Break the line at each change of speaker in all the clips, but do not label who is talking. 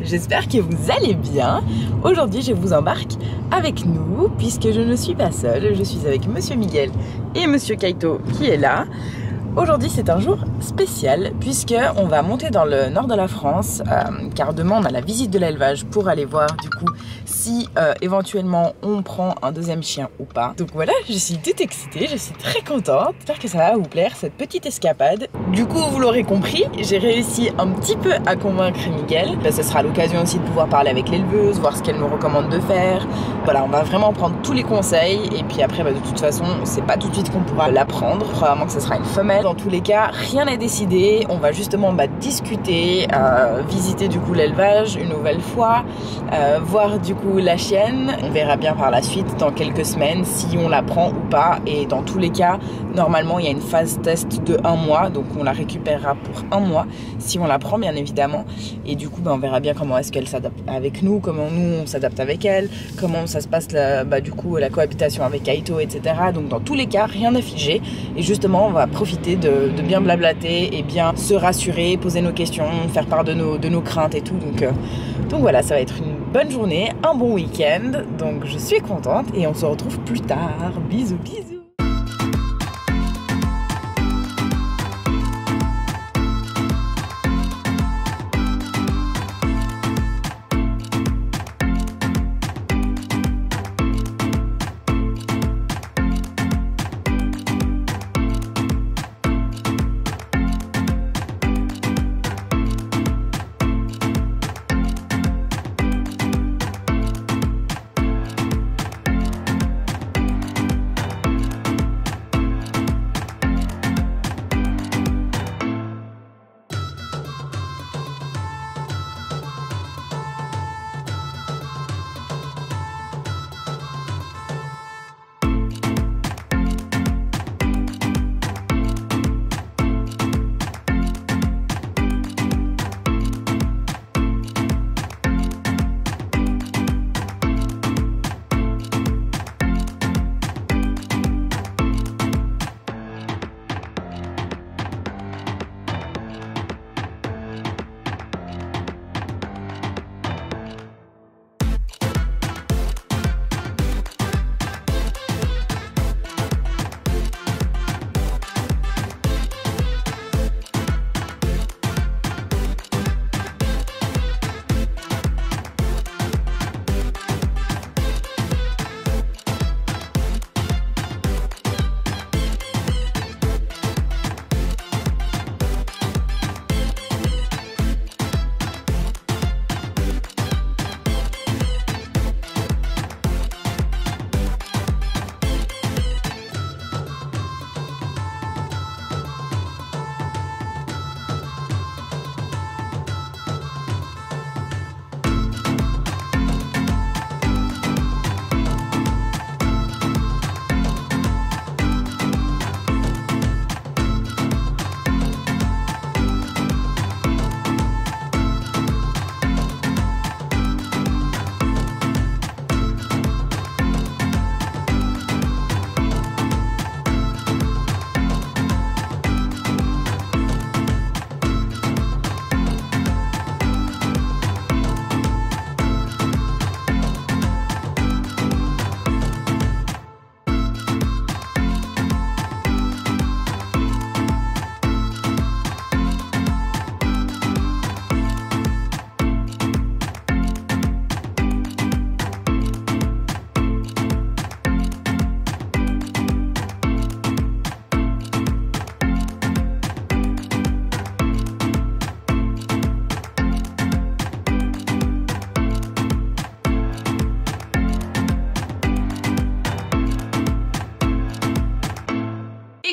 j'espère que vous allez bien. Aujourd'hui je vous embarque avec nous puisque je ne suis pas seule, je suis avec Monsieur Miguel et Monsieur Kaito qui est là. Aujourd'hui c'est un jour spécial puisque on va monter dans le nord de la France car demain on a la visite de l'élevage pour aller voir du coup si éventuellement on prend un deuxième chien ou pas. Donc voilà, je suis toute excitée, je suis très contente. J'espère que ça va vous plaire cette petite escapade. Du coup vous l'aurez compris, j'ai réussi un petit peu à convaincre Miguel. Ce sera l'occasion aussi de pouvoir parler avec l'éleveuse, voir ce qu'elle nous recommande de faire. Voilà, on va vraiment prendre tous les conseils et puis après de toute façon c'est pas tout de suite qu'on pourra l'apprendre, probablement que ce sera une femelle. Dans tous les cas, rien n'est décidé, on va justement discuter, visiter du coup l'élevage une nouvelle fois, voir du coup la chienne. On verra bien par la suite dans quelques semaines si on la prend ou pas, et dans tous les cas normalement il y a une phase test de 1 mois, donc on la récupérera pour 1 mois si on la prend bien évidemment, et du coup on verra bien comment est-ce qu'elle s'adapte avec nous, comment nous on s'adapte avec elle, comment ça se passe du coup la cohabitation avec Kaito, etc. Donc dans tous les cas rien n'est figé, et justement on va profiter de bien blablater et bien se rassurer, poser nos questions, faire part de nos craintes et tout. Donc voilà, ça va être une bonne journée, un bon week-end. Donc je suis contente et on se retrouve plus tard. Bisous, bisous.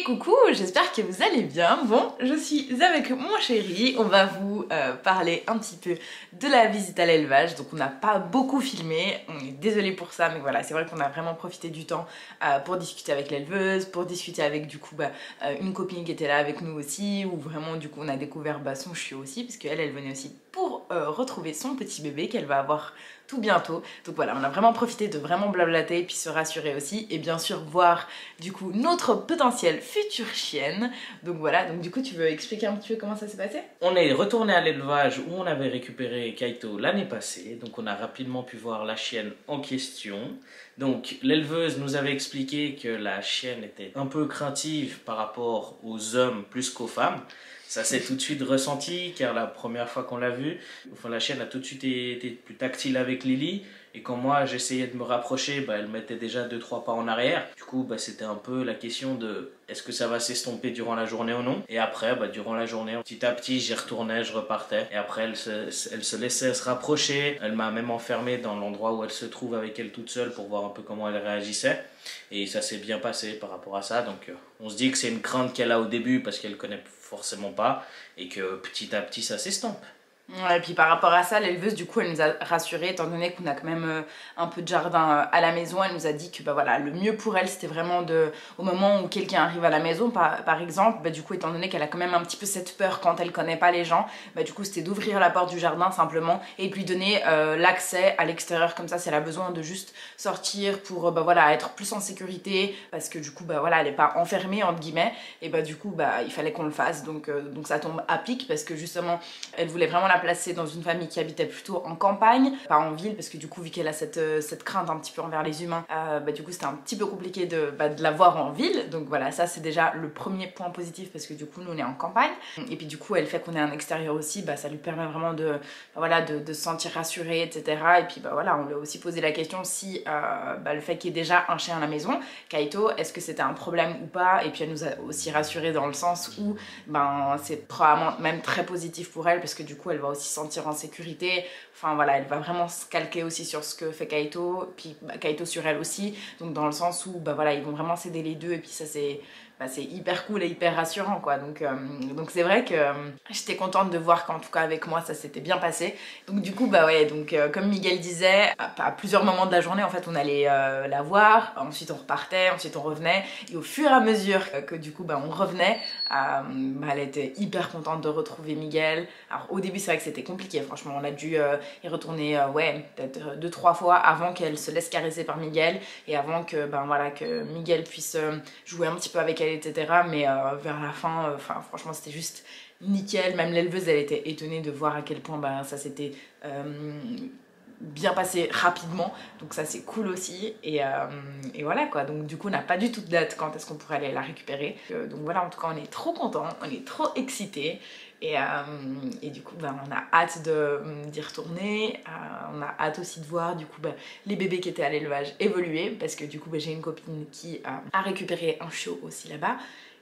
Coucou, j'espère que vous allez bien. Bon, je suis avec mon chéri, on va vous parler un petit peu de la visite à l'élevage. Donc on n'a pas beaucoup filmé, on est désolé pour ça, mais voilà, c'est vrai qu'on a vraiment profité du temps pour discuter avec l'éleveuse, pour discuter avec du coup une copine qui était là avec nous aussi, où vraiment du coup on a découvert son chiot aussi, parce qu'elle elle venait aussi pour retrouver son petit bébé qu'elle va avoir tout bientôt. Donc voilà, on a vraiment profité de blablater et puis se rassurer aussi, et bien sûr voir du coup notre potentielle future chienne. chienne. Donc voilà, donc du coup tu veux expliquer un petit peu comment ça s'est passé?
On est retourné à l'élevage où on avait récupéré Kaito l'année passée, donc on a rapidement pu voir la chienne en question. Donc l'éleveuse nous avait expliqué que la chienne était un peu craintive par rapport aux hommes plus qu'aux femmes. Ça s'est tout de suite ressenti car la première fois qu'on l'a vue, enfin, la chienne a tout de suite été plus tactile avec Lily. Et quand moi j'essayais de me rapprocher, elle mettait déjà 2-3 pas en arrière. Du coup c'était un peu la question de est-ce que ça va s'estomper durant la journée ou non. Et après durant la journée, petit à petit j'y retournais, je repartais. Et après elle se laissait se rapprocher. Elle m'a même enfermé dans l'endroit où elle se trouve avec elle toute seule pour voir un peu comment elle réagissait. Et ça s'est bien passé par rapport à ça. Donc on se dit que c'est une crainte qu'elle a au début parce qu'elle connaît forcément pas. Et que petit à petit ça s'estompe.
Ouais, et puis par rapport à ça, l'éleveuse du coup elle nous a rassuré étant donné qu'on a quand même un peu de jardin à la maison. Elle nous a dit que voilà, le mieux pour elle c'était vraiment au moment où quelqu'un arrive à la maison par exemple, du coup étant donné qu'elle a quand même un petit peu cette peur quand elle connaît pas les gens, du coup c'était d'ouvrir la porte du jardin simplement et de lui donner l'accès à l'extérieur, comme ça si elle a besoin de juste sortir pour voilà, être plus en sécurité parce que du coup voilà, elle est pas enfermée entre guillemets et du coup il fallait qu'on le fasse, donc ça tombe à pic parce que justement elle voulait vraiment la placer dans une famille qui habitait plutôt en campagne, pas en ville, parce que du coup vu qu'elle a cette crainte un petit peu envers les humains, du coup c'était un petit peu compliqué de la voir en ville. Donc voilà, ça c'est déjà le premier point positif parce que du coup nous on est en campagne et puis du coup elle fait qu'on est en extérieur aussi, ça lui permet vraiment de se sentir rassurée, etc. Et puis voilà, on lui a aussi posé la question si le fait qu'il y ait déjà un chien à la maison, Kaito, est-ce que c'était un problème ou pas. Et puis elle nous a aussi rassuré dans le sens où c'est probablement même très positif pour elle parce que du coup elle va aussi se sentir en sécurité. Enfin voilà, elle va vraiment se calquer aussi sur ce que fait Kaito, puis Kaito sur elle aussi, donc dans le sens où voilà, ils vont vraiment s'aider les deux et puis ça c'est hyper cool et hyper rassurant quoi. Donc c'est vrai que j'étais contente de voir qu'en tout cas avec moi ça s'était bien passé. Donc du coup ouais, donc comme Miguel disait, à plusieurs moments de la journée en fait on allait la voir, ensuite on repartait, ensuite on revenait et au fur et à mesure que du coup on revenait, elle était hyper contente de retrouver Miguel. Alors au début c'est vrai que c'était compliqué, franchement on a dû y retourner ouais, peut-être 2-3 fois avant qu'elle se laisse caresser par Miguel et avant que voilà, que Miguel puisse jouer un petit peu avec elle, etc. Mais vers la fin, franchement c'était juste nickel. Même l'éleveuse elle était étonnée de voir à quel point ça s'était bien passé rapidement, donc ça c'est cool aussi. Et voilà quoi, donc du coup on n'a pas du tout de date quand est-ce qu'on pourrait aller la récupérer, donc voilà, en tout cas on est trop contents, on est trop excités. Et du coup on a hâte d'y retourner, on a hâte aussi de voir du coup les bébés qui étaient à l'élevage évoluer parce que du coup j'ai une copine qui a récupéré un chiot aussi là-bas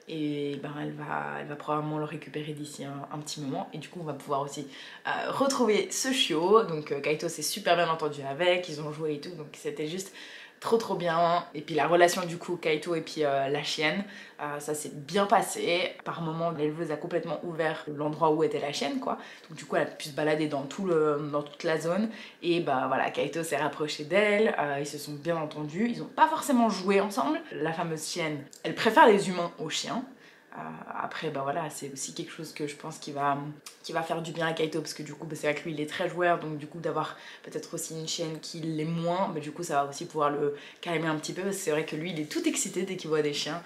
et elle va probablement le récupérer d'ici un petit moment et du coup on va pouvoir aussi retrouver ce chiot. Donc Kaito s'est super bien entendu avec, ils ont joué et tout, donc c'était juste trop bien. Et puis la relation du coup Kaito et puis la chienne, ça s'est bien passé. Par moment l'éleveuse a complètement ouvert l'endroit où était la chienne quoi, donc du coup elle a pu se balader dans toute la zone et voilà, Kaito s'est rapproché d'elle, ils se sont bien entendus, ils ont pas forcément joué ensemble. La fameuse chienne, elle préfère les humains aux chiens. Après voilà, c'est aussi quelque chose que je pense qui va faire du bien à Kaito parce que du coup c'est vrai que lui il est très joueur, donc du coup d'avoir peut-être aussi une chienne qui l'est moins, du coup ça va aussi pouvoir le calmer un petit peu parce que c'est vrai que lui il est tout excité dès qu'il voit des chiens.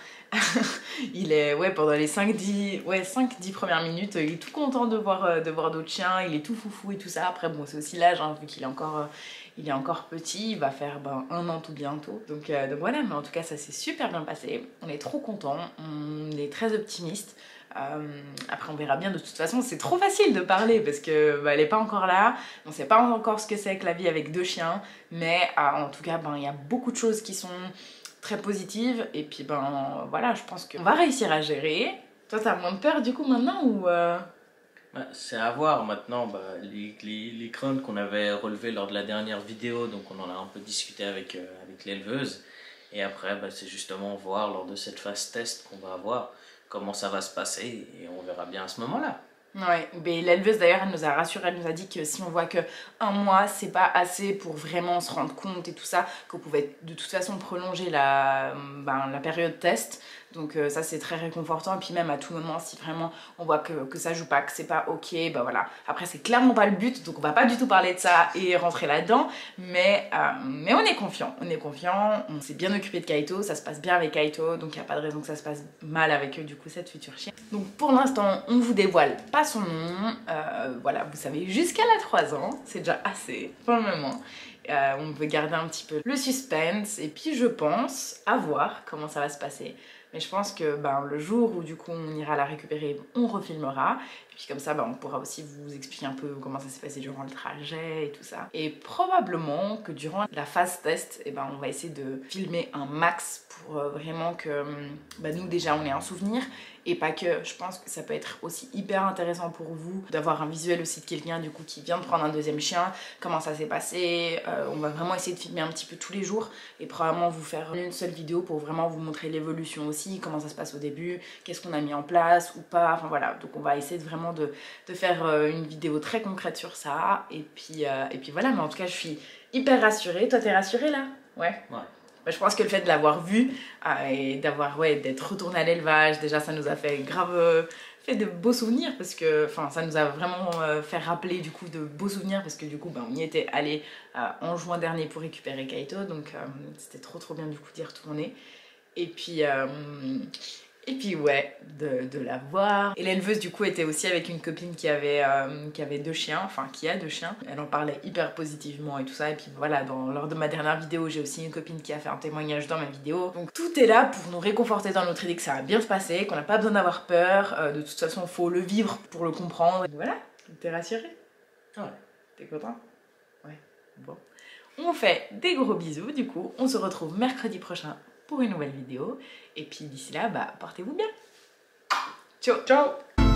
Il est pendant les 5-10 premières minutes il est tout content de voir d'autres chiens, il est tout foufou et tout ça. Après bon c'est aussi l'âge vu qu'il est encore petit, il va faire 1 an tout bientôt. Donc voilà, mais en tout cas ça s'est super bien passé. On est trop contents, on est très optimistes. Après on verra bien, de toute façon c'est trop facile de parler parce que elle est pas encore là, on sait pas encore ce que c'est que la vie avec 2 chiens, mais en tout cas il y a beaucoup de choses qui sont très positives et puis voilà, je pense qu'on va réussir à gérer. Toi t'as moins de peur du coup maintenant ou
C'est à voir maintenant, les craintes qu'on avait relevées lors de la dernière vidéo, donc on en a un peu discuté avec l'éleveuse. Et après, c'est justement voir lors de cette phase test qu'on va avoir comment ça va se passer et on verra bien à ce moment-là.
Ouais, mais l'éleveuse d'ailleurs elle nous a rassuré, elle nous a dit que si on voit que 1 mois c'est pas assez pour vraiment se rendre compte et tout ça, qu'on pouvait de toute façon prolonger la période test, Donc ça c'est très réconfortant. Et puis même à tout moment, si vraiment on voit que ça joue pas, que c'est pas ok, bah voilà. Après c'est clairement pas le but, donc on va pas du tout parler de ça et rentrer là-dedans. Mais on est confiant, on s'est bien occupé de Kaito, ça se passe bien avec Kaito, donc il n'y a pas de raison que ça se passe mal avec du coup cette future chienne. Donc pour l'instant, on vous dévoile pas son nom, voilà, vous savez jusqu'à la 3 ans, c'est déjà assez pour le moment. On veut garder un petit peu le suspense et puis je pense à voir comment ça va se passer. Mais je pense que le jour où du coup on ira la récupérer, on refilmera. Et puis comme ça, on pourra aussi vous expliquer un peu comment ça s'est passé durant le trajet et tout ça. Et probablement que durant la phase test, on va essayer de filmer un max pour vraiment que nous déjà on ait un souvenir. Et pas que, je pense que ça peut être aussi hyper intéressant pour vous d'avoir un visuel aussi de quelqu'un du coup qui vient de prendre un deuxième chien, comment ça s'est passé. On va vraiment essayer de filmer un petit peu tous les jours et probablement vous faire une seule vidéo pour vraiment vous montrer l'évolution aussi, comment ça se passe au début, qu'est-ce qu'on a mis en place ou pas, enfin voilà. Donc on va essayer vraiment de faire une vidéo très concrète sur ça et puis voilà, mais en tout cas je suis hyper rassurée. Toi t'es rassurée là? Ouais. Je pense que le fait de l'avoir vu et d'être retourné à l'élevage, déjà ça nous a fait grave fait de beaux souvenirs parce que ça nous a vraiment fait rappeler du coup de beaux souvenirs parce que du coup on y était allé en juin dernier pour récupérer Kaito, donc c'était trop bien du coup d'y retourner et puis ouais, de la voir. Et l'éleveuse du coup était aussi avec une copine qui avait 2 chiens, enfin qui a 2 chiens. Elle en parlait hyper positivement et tout ça. Et puis voilà, lors de ma dernière vidéo, j'ai aussi une copine qui a fait un témoignage dans ma vidéo. Donc tout est là pour nous réconforter dans notre idée que ça va bien se passer, qu'on n'a pas besoin d'avoir peur. De toute façon, faut le vivre pour le comprendre. Et voilà, t'es rassurée? Ouais. T'es content? Ouais, bon. On fait des gros bisous du coup. On se retrouve mercredi prochain pour une nouvelle vidéo. Et puis d'ici là, portez-vous bien. Ciao, ciao!